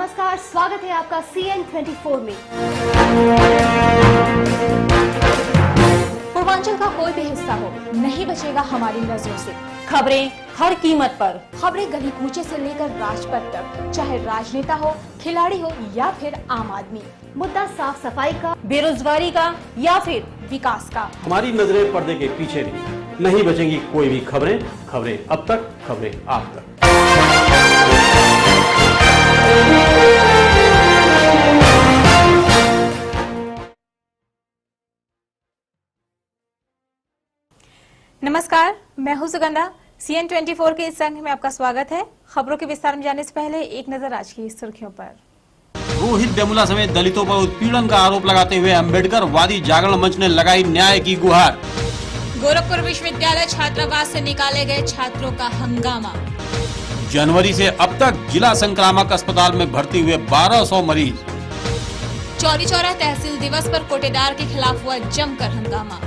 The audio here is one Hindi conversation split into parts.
नमस्कार, स्वागत है आपका CN24 में। पूर्वांचल का कोई भी हिस्सा हो नहीं बचेगा हमारी नजरों से। खबरें हर कीमत पर, खबरें गली कूचे से लेकर राजपथ तक, चाहे राजनेता हो, खिलाड़ी हो या फिर आम आदमी। मुद्दा साफ सफाई का, बेरोजगारी का या फिर विकास का। हमारी नजरें पर्दे के पीछे नहीं बचेंगी कोई भी खबरें अब तक, खबरें आप तक। नमस्कार, मैं हूं सुगंधा। CN24 के इस संघ में आपका स्वागत है। खबरों के विस्तार में जाने से पहले एक नजर आज की सुर्खियों पर। रोहित वेमुला समेत दलितों पर उत्पीड़न का आरोप लगाते हुए अम्बेडकर वादी जागरण मंच ने लगाई न्याय की गुहार। गोरखपुर विश्वविद्यालय छात्रावास से निकाले गए छात्रों का हंगामा। जनवरी से अब तक जिला संक्रामक अस्पताल में भर्ती हुए 1200 मरीज। चौरी चौरा तहसील दिवस पर कोटेदार के खिलाफ हुआ जमकर हंगामा।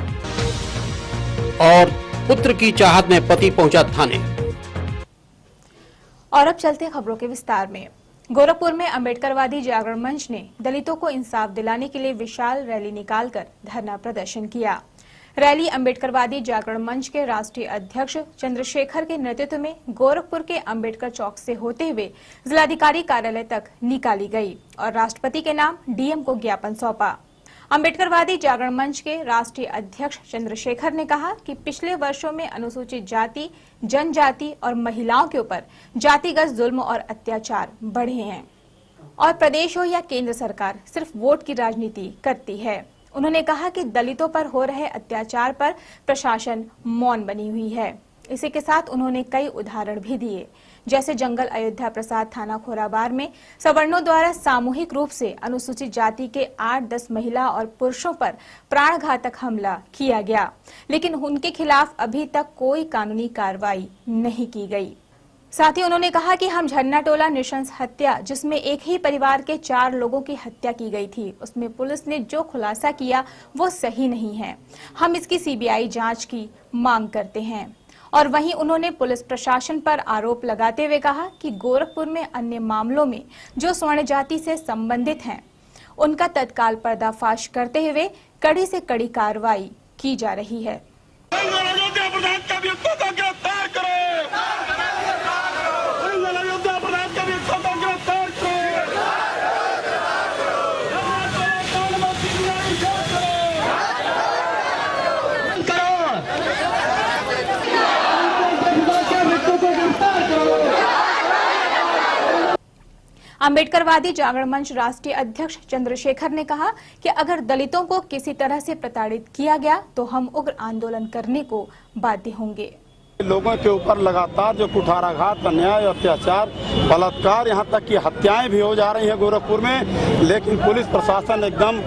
और पुत्र की चाहत में पति पहुंचा थाने। और अब चलते खबरों के विस्तार में। गोरखपुर में अम्बेडकरवादी जागरण मंच ने दलितों को इंसाफ दिलाने के लिए विशाल रैली निकालकर धरना प्रदर्शन किया। रैली अम्बेडकरवादी जागरण मंच के राष्ट्रीय अध्यक्ष चंद्रशेखर के नेतृत्व में गोरखपुर के अम्बेडकर चौक से होते हुए जिलाधिकारी कार्यालय तक निकाली गई और राष्ट्रपति के नाम DM को ज्ञापन सौंपा। अम्बेडकरवादी जागरण मंच के राष्ट्रीय अध्यक्ष चंद्रशेखर ने कहा कि पिछले वर्षों में अनुसूचित जाति, जनजाति और महिलाओं के ऊपर जातिगत जुल्म और अत्याचार बढ़े हैं और प्रदेश हो या केंद्र सरकार सिर्फ वोट की राजनीति करती है। उन्होंने कहा कि दलितों पर हो रहे अत्याचार पर प्रशासन मौन बनी हुई है। इसी के साथ उन्होंने कई उदाहरण भी दिए, जैसे जंगल अयोध्या प्रसाद थाना खोराबार में सवर्णों द्वारा सामूहिक रूप से अनुसूचित जाति के 8-10 महिला और पुरुषों पर प्राणघातक हमला किया गया, लेकिन उनके खिलाफ अभी तक कोई कानूनी कार्रवाई नहीं की गई। साथ ही उन्होंने कहा कि हम झरना टोला नृशंस हत्या, जिसमें एक ही परिवार के 4 लोगों की हत्या की गई थी, उसमें पुलिस ने जो खुलासा किया वो सही नहीं है। हम इसकी CBI जांच की मांग करते हैं। और वहीं उन्होंने पुलिस प्रशासन पर आरोप लगाते हुए कहा कि गोरखपुर में अन्य मामलों में जो स्वर्ण जाति से संबंधित हैं, उनका तत्काल पर्दाफाश करते हुए कड़ी से कड़ी कार्रवाई की जा रही है। अम्बेडकरवादी जागरण मंच राष्ट्रीय अध्यक्ष चंद्रशेखर ने कहा कि अगर दलितों को किसी तरह से प्रताड़ित किया गया तो हम उग्र आंदोलन करने को बाध्य होंगे। लोगों के ऊपर लगातार जो कुठाराघात, अन्याय, अत्याचार, बलात्कार, यहाँ तक कि हत्याएं भी हो जा रही हैं गोरखपुर में, लेकिन पुलिस प्रशासन एकदम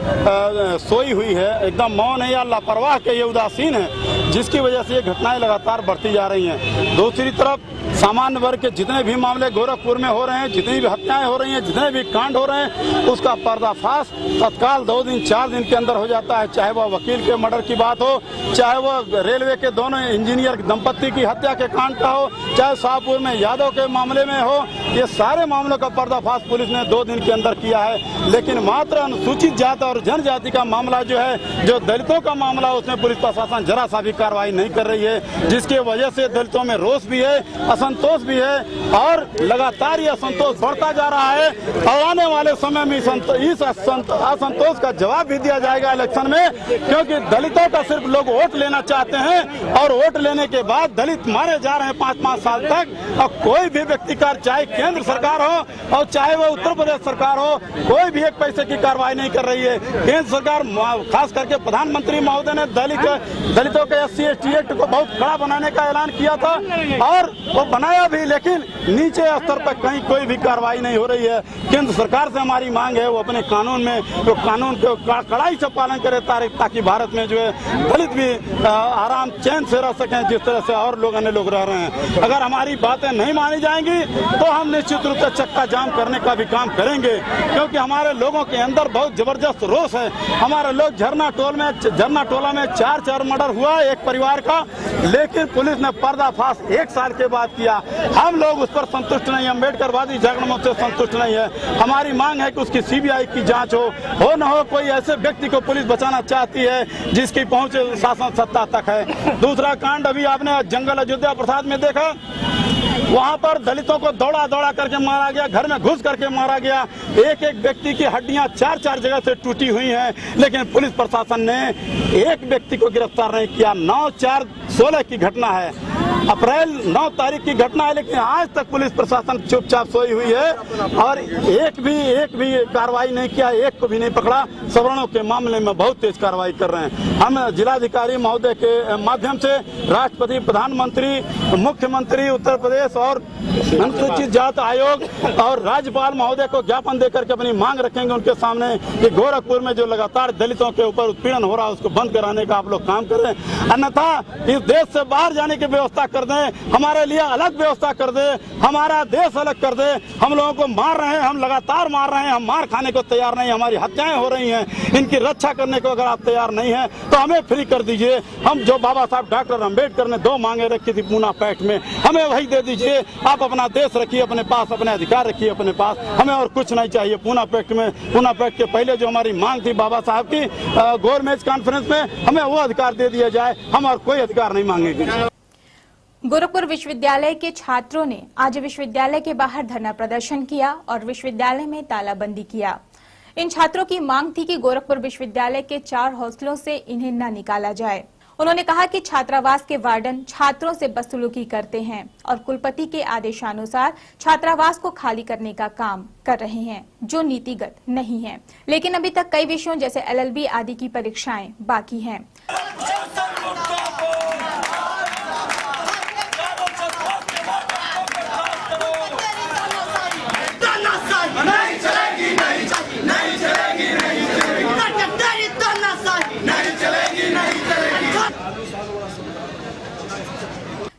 सोई हुई है, एकदम मौन है या लापरवाह के ये उदासीन है, जिसकी वजह से ये घटनाएं लगातार बढ़ती जा रही हैं। दूसरी तरफ सामान्य वर्ग के जितने भी मामले गोरखपुर में हो रहे हैं, जितनी भी हत्याएं हो रही हैं, जितने भी कांड हो रहे हैं, उसका पर्दाफाश तत्काल 2 दिन 4 दिन के अंदर हो जाता है। चाहे वह वकील के मर्डर की बात हो, चाहे वह रेलवे के दोनों इंजीनियर दंपत्ति की हत्या के कांड का हो, चाहे शाहपुर में यादव के मामले में हो, ये सारे मामलों का पर्दाफाश पुलिस ने 2 दिन के अंदर किया है। लेकिन मात्र अनुसूचित जाति और जनजाति का मामला जो है, जो दलितों का मामला, उसमें पुलिस प्रशासन जरा सा भी कार्रवाई नहीं कर रही है, जिसकी वजह से दलितों में रोष भी है, असंतोष भी है और लगातार ये असंतोष बढ़ता जा रहा है। और आने वाले समय में इस असंतोष का जवाब भी दिया जाएगा इलेक्शन में, क्योंकि दलितों का सिर्फ लोग वोट लेना चाहते हैं और वोट लेने के बाद दलित मारे जा रहे हैं 5-5 साल तक। और कोई भी व्यक्ति का, चाहे केंद्र सरकार हो और चाहे वो उत्तर प्रदेश सरकार हो, कोई भी एक पैसे की कार्रवाई नहीं कर रही है। केंद्र सरकार, खास करके प्रधानमंत्री महोदय ने दलितों के SC/ST एक्ट को बहुत कड़ा बनाने का ऐलान किया था और वो बनाया भी, लेकिन नीचे स्तर पर कहीं कोई भी कार्रवाई नहीं हो रही है। केंद्र सरकार से हमारी मांग है वो अपने कानून में, तो कानून को कड़ाई से पालन करे ताकि भारत में जो है दलित भी आराम चैन से रह सकें, जिस तरह से और लोग अन्य लोग रह रहे हैं। अगर हमारी बातें नहीं मानी जाएंगी तो हम निश्चित रूप से चक्का जाम करने का भी काम करेंगे, क्योंकि हमारे लोगों के अंदर बहुत जबरदस्त रोष है। हमारे लोग झरना टोला में 4 मर्डर हुआ, एक एक परिवार का, लेकिन पुलिस ने पर्दाफाश 1 साल के बाद किया। हम लोग उस पर संतुष्ट नहीं, अम्बेडकरवादी जागरण मंच से संतुष्ट नहीं है। हमारी मांग है कि उसकी सीबीआई की जांच हो न हो, कोई ऐसे व्यक्ति को पुलिस बचाना चाहती है जिसकी पहुंच शासन सत्ता तक है। दूसरा कांड अभी आपने जंगल अयोध्या प्रसाद में देखा, वहां पर दलितों को दौड़ा दौड़ा करके मारा गया, घर में घुस करके मारा गया। एक एक व्यक्ति की हड्डियां 4-4 जगह से टूटी हुई हैं, लेकिन पुलिस प्रशासन ने एक व्यक्ति को गिरफ्तार नहीं किया। 9/4/16 की घटना है, अप्रैल 9 तारीख की घटना है, लेकिन आज तक पुलिस प्रशासन चुपचाप सोई हुई है और एक भी कार्रवाई नहीं किया, एक को भी नहीं पकड़ा। सवर्णों के मामले में बहुत तेज कार्रवाई कर रहे हैं। हम जिलाधिकारी महोदय के माध्यम से राष्ट्रपति, प्रधानमंत्री, मुख्यमंत्री उत्तर प्रदेश और अनुसूचित जाति आयोग और राज्यपाल महोदय को ज्ञापन देकर के अपनी मांग रखेंगे उनके सामने कि गोरखपुर में जो लगातार दलितों के ऊपर उत्पीड़न हो रहा है उसको बंद कराने का आप लोग काम करें, अन्यथा इस देश से बाहर जाने की व्यवस्था कर दें, हमारे लिए अलग व्यवस्था कर दे, हमारा देश अलग कर दे। हम लोगों को मार रहे हैं, हम लगातार मार रहे हैं, हम मार खाने को तैयार नहीं, हमारी हत्याएं हो रही हैं, इनकी रक्षा करने को अगर आप तैयार नहीं हैं तो हमें फ्री कर दीजिए। हम जो बाबा साहब डॉक्टर अम्बेडकर ने 2 मांगे रखी थी पूना पैठ में, हमें वही दे दीजिए। आप अपना देश रखिए अपने पास, अपने अधिकार रखिए अपने पास, हमें और कुछ नहीं चाहिए। पूना पैक्ट के पहले जो हमारी मांग थी बाबा साहब की गोरमेज कॉन्फ्रेंस में, हमें वो अधिकार दे दिया जाए, हम और कोई अधिकार नहीं मांगेंगे। गोरखपुर विश्वविद्यालय के छात्रों ने आज विश्वविद्यालय के बाहर धरना प्रदर्शन किया और विश्वविद्यालय में तालाबंदी किया। इन छात्रों की मांग थी कि गोरखपुर विश्वविद्यालय के 4 हॉस्टलों से इन्हें न निकाला जाए। उन्होंने कहा कि छात्रावास के वार्डन छात्रों से बदसलूकी करते हैं और कुलपति के आदेशानुसार छात्रावास को खाली करने का काम कर रहे हैं, जो नीतिगत नहीं है। लेकिन अभी तक कई विषयों जैसे LLB आदि की परीक्षाएं बाकी हैं।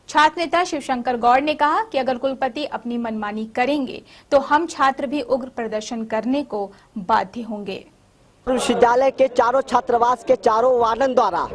छात्र नेता शिवशंकर गौड़ ने कहा कि अगर कुलपति अपनी मनमानी करेंगे तो हम छात्र भी उग्र प्रदर्शन करने को बाध्य होंगे। विश्वविद्यालय के 4 छात्रावास के 4 वार्डन द्वारा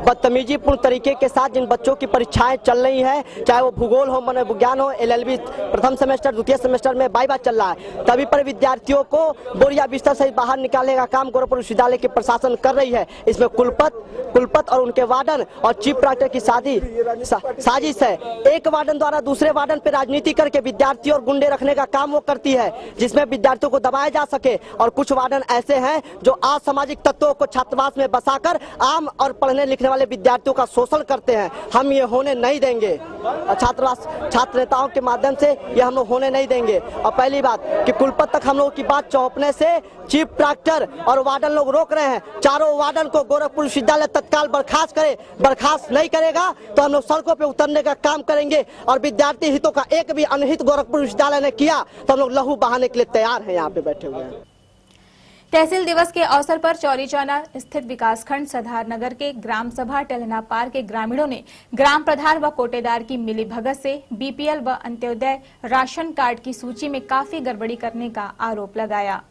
बदतमीजीपूर्ण तरीके के साथ जिन बच्चों की परीक्षाएं चल रही हैं, चाहे वो भूगोल हो, मनोविज्ञान हो, LLB प्रथम सेमेस्टर, द्वितीय सेमेस्टर में वाइवा चल रहा है, तभी पर विद्यार्थियों को बोरिया बिस्तर से बाहर निकालने का काम गोरखपुर विश्वविद्यालय की प्रशासन कर रही है। इसमें कुलपत और उनके वार्डन और चीफ प्रॉक्टर की साजिश है। एक वार्डन द्वारा दूसरे वार्डन पर राजनीति करके विद्यार्थी और गुंडे रखने का काम वो करती है, जिसमें विद्यार्थियों को दबाया जा सके। और कुछ वार्डन ऐसे हैं जो असामाजिक तत्वों को छात्रावास में बसाकर आम और पढ़ने लिखने वाले विद्यार्थियों का शोषण करते हैं। हम ये होने नहीं देंगे, छात्र नेताओं के माध्यम से ये हम लोग होने नहीं देंगे। और पहली बात कि कुलपति तक हम लोगों की बात चौंपने से चीफ प्रॉक्टर और वार्डन लोग रोक रहे हैं। 4 वार्डन को गोरखपुर विश्वविद्यालय तत्काल बर्खास्त करे, बर्खास्त नहीं करेगा तो हम लोग सड़कों पे उतरने का काम करेंगे। और विद्यार्थी हितों का एक भी अनहित गोरखपुर विश्वविद्यालय ने किया तो हम लोग लहू बहाने के लिए तैयार हैं, यहाँ पे बैठे हुए हैं। तहसील दिवस के अवसर पर चौरीचौना स्थित विकासखंड सधार नगर के ग्राम सभा टलना पार के ग्रामीणों ने ग्राम प्रधान व कोटेदार की मिलीभगत से BPL व अंत्योदय राशन कार्ड की सूची में काफी गड़बड़ी करने का आरोप लगाया।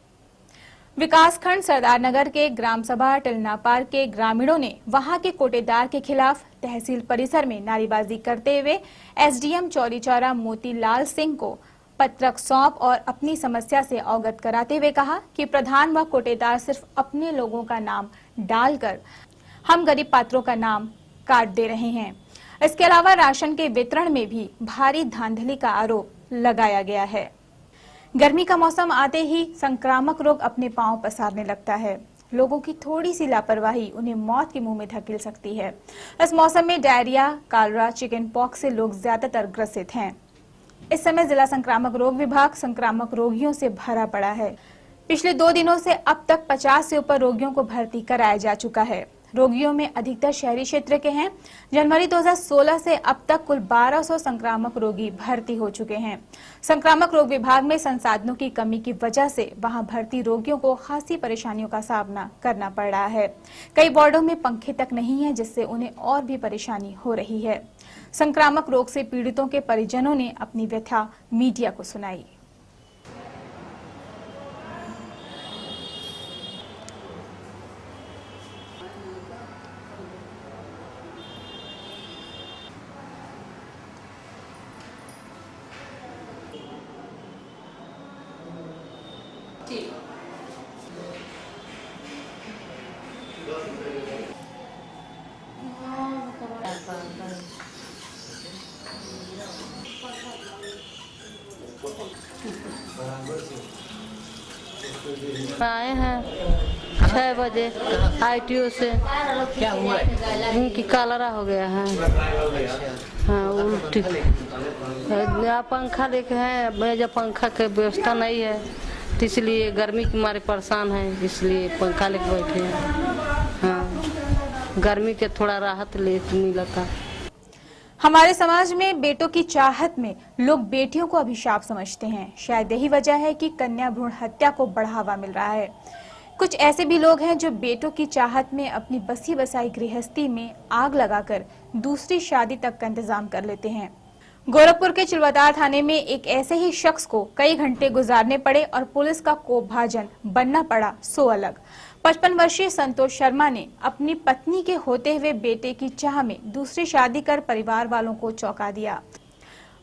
विकासखंड सरदार नगर के ग्राम सभा टलना पार के ग्रामीणों ने वहां के कोटेदार के खिलाफ तहसील परिसर में नारेबाजी करते हुए SDM चौरीचौरा मोतीलाल सिंह को पत्रक सौंप और अपनी समस्या से अवगत कराते हुए कहा कि प्रधान व कोटेदार सिर्फ अपने लोगों का नाम डालकर हम गरीब पात्रों का नाम काट दे रहे हैं। इसके अलावा राशन के वितरण में भी भारी धांधली का आरोप लगाया गया है। गर्मी का मौसम आते ही संक्रामक रोग अपने पांव पसारने लगता है। लोगों की थोड़ी सी लापरवाही उन्हें मौत के मुंह में धकेल सकती है। इस मौसम में डायरिया, कालरा, चिकन पॉक्स से लोग ज्यादातर ग्रसित हैं। इस समय जिला संक्रामक रोग विभाग संक्रामक रोगियों से भरा पड़ा है। पिछले 2 दिनों से अब तक 50 से ऊपर रोगियों को भर्ती कराया जा चुका है। रोगियों में अधिकतर शहरी क्षेत्र के हैं। जनवरी 2016 से अब तक कुल 1200 संक्रामक रोगी भर्ती हो चुके हैं। संक्रामक रोग विभाग में संसाधनों की कमी की वजह से वहां भर्ती रोगियों को खासी परेशानियों का सामना करना पड़ रहा है। कई वार्डों में पंखे तक नहीं है, जिससे उन्हें और भी परेशानी हो रही है। संक्रामक रोग से पीड़ितों के परिजनों ने अपनी व्यथा मीडिया को सुनाई। आए हैं 6 बजे ITO से। क्या हुआ? उनकी कॉलरा हो गया है। हाँ, उल्टी। पंखा लेके हैं, जब पंखा की व्यवस्था नहीं है तो इसलिए गर्मी के मारे परेशान है, इसलिए पंखा लेके बैठे हैं। हाँ, गर्मी के थोड़ा राहत मिला था। हमारे समाज में बेटों की चाहत में लोग बेटियों को अभिशाप समझते हैं। शायद यही वजह है कि कन्या भ्रूण हत्या को बढ़ावा मिल रहा है। कुछ ऐसे भी लोग हैं जो बेटों की चाहत में अपनी बसी बसाई गृहस्थी में आग लगाकर दूसरी शादी तक का इंतजाम कर लेते हैं। गोरखपुर के चिलवादार थाने में एक ऐसे ही शख्स को कई घंटे गुजारने पड़े और पुलिस का कोपभाजन बनना पड़ा सो अलग। 55 वर्षीय संतोष शर्मा ने अपनी पत्नी के होते हुए बेटे की चाह में दूसरी शादी कर परिवार वालों को चौंका दिया।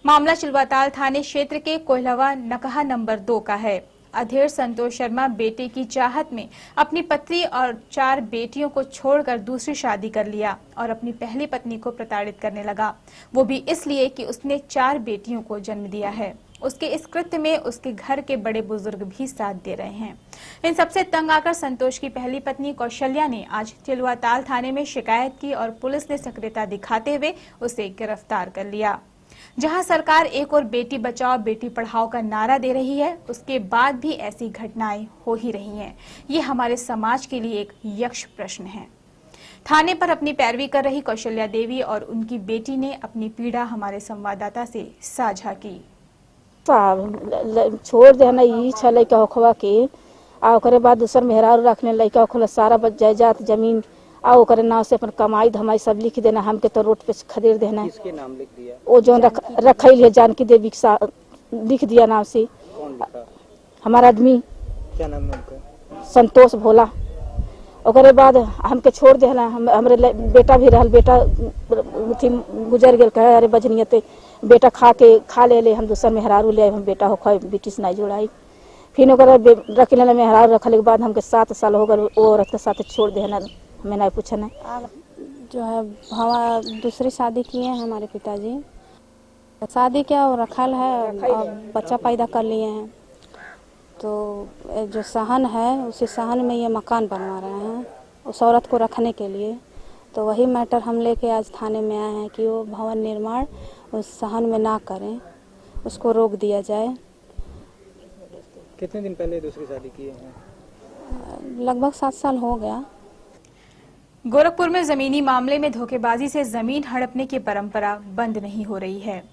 मामला चिलवाताल थाने क्षेत्र के कोयलवा नकहा नंबर 2 का है। अधेड़ संतोष शर्मा बेटे की चाहत में अपनी पत्नी और 4 बेटियों को छोड़कर दूसरी शादी कर लिया और अपनी पहली पत्नी को प्रताड़ित करने लगा, वो भी इसलिए कि उसने 4 बेटियों को जन्म दिया है। उसके इस कृत्य में उसके घर के बड़े बुजुर्ग भी साथ दे रहे हैं। इन सबसे तंग आकर संतोष की पहली पत्नी कौशल्या ने आज चिलवाताल थाने में शिकायत की और पुलिस ने सक्रियता दिखाते हुए उसे गिरफ्तार कर लिया। जहां सरकार एक और बेटी बचाओ बेटी पढ़ाओ का नारा दे रही है, उसके बाद भी ऐसी घटनाएं हो ही रही हैं। ये हमारे समाज के लिए एक यक्ष प्रश्न है। थाने पर अपनी पैरवी कर रही कौशल्या देवी और उनकी बेटी ने अपनी पीड़ा हमारे संवाददाता से साझा की। छोड़ देना ई छल होखवा के आ ओकरे बाद दूसर मेहरारू रखने लइका होखला सारा जायदाद जमीन आ ओकरे नाम से अपन कमाई धमाई सब लिख देना, हमके तो रोड पे खदेड़ देना। किसके नाम लिख दिया? वो जो रखल है जानकी देवी के लिख दिया नाम से। कौन लिखा? हमारा आदमी। क्या नाम है उनका? संतोष भोला। ओकरे बाद हमके छोड़ देना, हमरे बेटा भी रहल, बेटा गुजर गेल कहे अरे बजनियते बेटा खा ले हम दूसर मेहरारू ले हम बेटा होखा बेटी से नहीं जुड़ाई। फिर ओकरा रख लेना मेहरारू रखले के बाद हमके 7 साल हो गए वो औरत के साथ छोड़ देना, हमें नहीं पूछना। जो है हमारा दूसरी शादी किए हैं हमारे पिताजी। शादी क्या वो रखल है और बच्चा पैदा कर लिए हैं, तो जो सहन है उसी सहन में ये मकान बनवा रहे हैं उस औरत को रखने के लिए। तो वही मैटर हम लेके आज थाने में आए हैं कि वो भवन निर्माण उस सहन में ना करें, उसको रोक दिया जाए। कितने दिन पहले दूसरी शादी की है? लगभग 7 साल हो गया। गोरखपुर में जमीनी मामले में धोखेबाजी से जमीन हड़पने की परंपरा बंद नहीं हो रही है।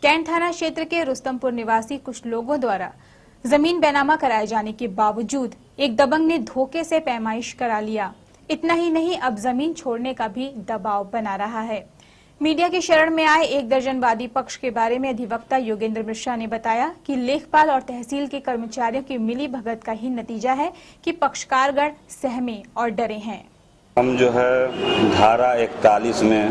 कैंट थाना क्षेत्र के रुस्तमपुर निवासी कुछ लोगों द्वारा जमीन बेनामा कराए जाने के बावजूद एक दबंग ने धोखे से पैमाइश करा लिया। इतना ही नहीं, अब जमीन छोड़ने का भी दबाव बना रहा है। मीडिया की शरण में आए 1 दर्जन वादी पक्ष के बारे में अधिवक्ता योगेंद्र मिश्रा ने बताया कि लेखपाल और तहसील के कर्मचारियों की मिली भगत का ही नतीजा है कि पक्षकारगण सहमे और डरे हैं। हम जो है धारा 41 में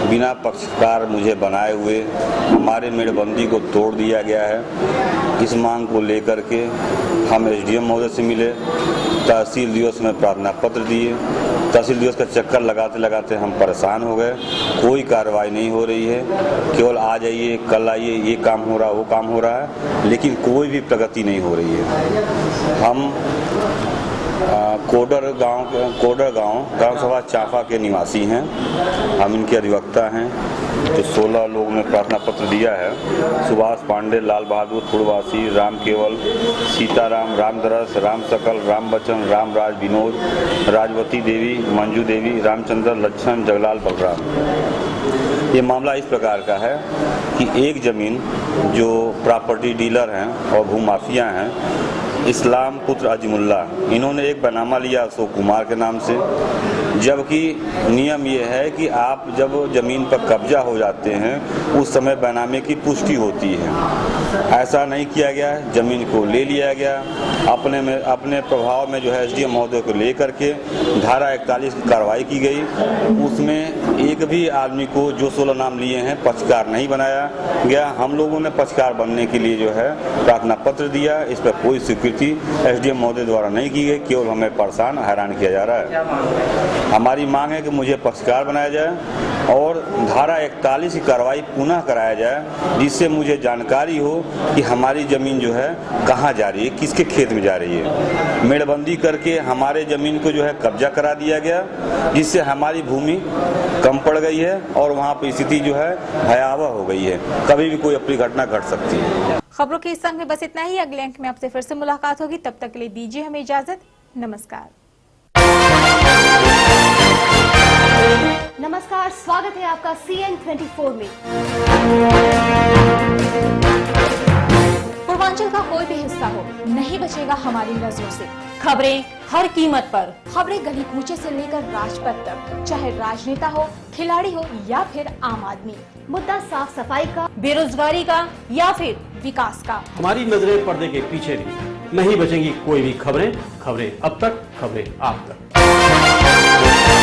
बिना पक्षकार मुझे बनाए हुए हमारे मेड़बंदी को तोड़ दिया गया है। इस मांग को लेकर के हम SDM महोदय से मिले, तहसील दिवस में प्रार्थना पत्र दिए। तहसील दिवस का चक्कर लगाते लगाते हम परेशान हो गए। कोई कार्रवाई नहीं हो रही है, केवल आ जाइए कल आइए, ये काम हो रहा वो काम हो रहा है, लेकिन कोई भी प्रगति नहीं हो रही है। हम कोडर गांव ग्राम सभा चाफा के निवासी हैं। हम इनके अधिवक्ता हैं। तो 16 लोगों ने प्रार्थना पत्र दिया है। सुभाष पांडे, लाल बहादुर पूर्ववासी, राम केवल, सीताराम, रामदरस, राम सकल, राम बच्चन, राम राज, विनोद, राजवती देवी, मंजू देवी, रामचंद्र, लच्छन, जगलाल, बलराम। ये मामला इस प्रकार का है कि एक जमीन जो प्रॉपर्टी डीलर हैं और भूमाफिया हैं, इस्लाम पुत्र अजमुल्ला, इन्होंने एक बैनामा लिया अशोक कुमार के नाम से, जबकि नियम ये है कि आप जब जमीन पर कब्जा हो जाते हैं उस समय बैनामे की पुष्टि होती है। ऐसा नहीं किया गया, जमीन को ले लिया गया। अपने प्रभाव में जो है SDM महोदय को लेकर के धारा 41 की कार्रवाई की गई। उसमें एक भी आदमी को जो 16 नाम लिए हैं पक्षकार नहीं बनाया गया। हम लोगों ने पक्षकार बनने के लिए जो है प्रार्थना पत्र दिया, इस पर कोई स्वीकृति SDM महोदय द्वारा नहीं की गई, केवल हमें परेशान हैरान किया जा रहा है। हमारी मांग है कि मुझे पक्षकार बनाया जाए और धारा 41 की कार्रवाई पुनः कराया जाए, जिससे मुझे जानकारी हो कि हमारी जमीन जो है कहाँ जा रही है, किसके खेत में जा रही है। मेड़बंदी करके हमारे जमीन को जो है कब्जा करा दिया गया, जिससे हमारी भूमि कम पड़ गई है और वहाँ पर स्थिति जो है भयावह हो गई है। कभी भी कोई अपनी घटना घट सकती है। खबरों के इस अंक में बस इतना ही। अगले अंक में आपसे फिर से मुलाकात होगी, तब तक के लिए दीजिए हमें इजाजत। नमस्कार। नमस्कार, स्वागत है आपका CN24 में। पूर्वांचल का कोई भी हिस्सा हो नहीं बचेगा हमारी नजरों से। खबरें हर कीमत पर। खबरें गली कूचे से लेकर राजपथ तक, चाहे राजनेता हो, खिलाड़ी हो या फिर आम आदमी। मुद्दा साफ सफाई का, बेरोजगारी का या फिर विकास का। हमारी नजरें पर्दे के पीछे भी नहीं बचेंगी कोई भी खबरें, खबरें अब तक, खबरें आप तक।